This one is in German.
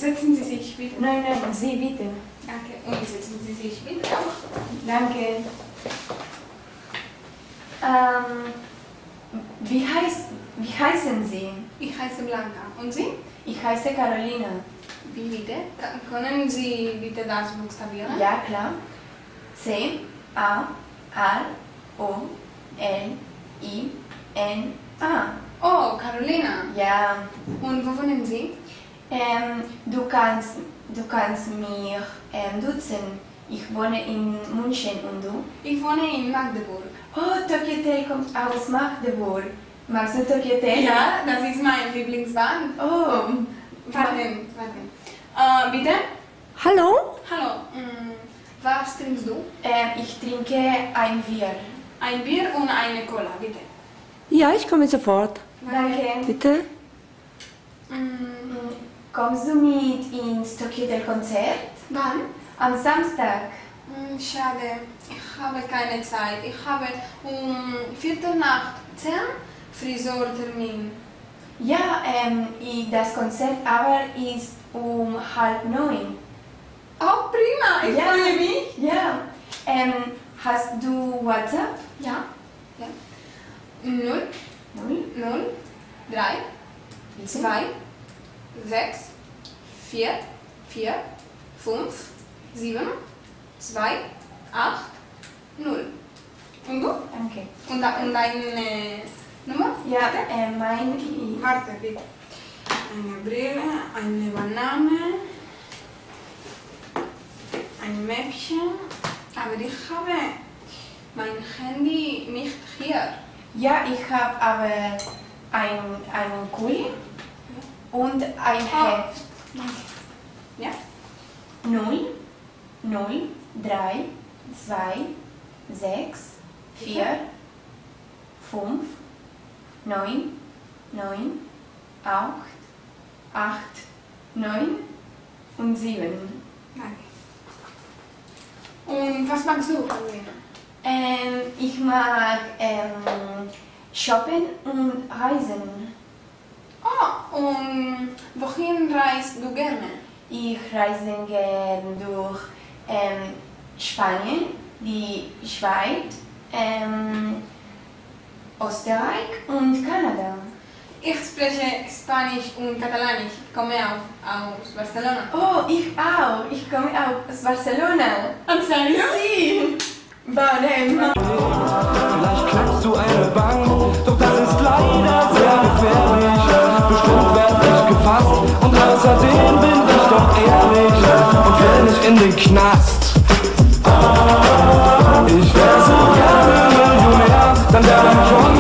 setzen Sie sich bitte. Nein, nein, Sie bitte. Danke. Und setzen Sie sich bitte auch. Danke. Wie heißen Sie? Ich heiße Blanca. Und Sie? Ich heiße Carolina. Wie bitte? Können Sie bitte das buchstabieren? Ja, klar. C-A-R-O-L-I-N-A. Oh, Carolina. Ja. Und wo wohnen Sie? Du kannst mich duzen. Ich wohne in München und du? Ich wohne in Magdeburg. Oh, Tokyo Hotel kommt aus Magdeburg. Magst du Tokyo Hotel? Ja, das ist mein Lieblingsband. Oh. Warten. Bitte? Hallo? Hallo. Was trinkst du? Ich trinke ein Bier. Ein Bier und eine Cola, bitte. Ja, ich komme sofort. Danke. Bitte? Kommst du mit ins Tokyo Hotel Konzert? Wann? Am Samstag. Schade, ich habe keine Zeit. Ich habe um 10:45 Friseurtermin. Ja, das Konzert aber ist um 8:30. Oh, prima, ich Ja. freue mich. Ja. Hast du WhatsApp? Ja. 0, 3, 2, 6, 4, 5, 7, 2, 8, 0. Und du? Danke. Und deine Nummer? Ja, mein... Warte, bitte. Eine Brille, eine Banane, ein Mäppchen. Aber ich habe mein Handy nicht hier. Ja, ich habe aber einen Kuli und ein Heft. Ja? 0, 3, 2, 6, 4, 5, 9, 8, 9 und 7. Danke. Und was magst du, Carolina? Ich mag shoppen und reisen. Oh, und wohin reist du gerne? Ich reise gern durch Spanien, die Schweiz, Österreich und Kanada. Ich spreche Spanisch und Katalanisch. Ich komme aus Barcelona. Oh, ich auch. Ich komme aus Barcelona. Und serio? Sí. Vale. Vielleicht knackst du eine Bank, doch das ist leider sehr gefährlich. Bestimmt werd ich gefasst und außerdem bin ich doch ehrlich und will nicht in den Knast. Ich wär so gerne Millionär, dann wär mein John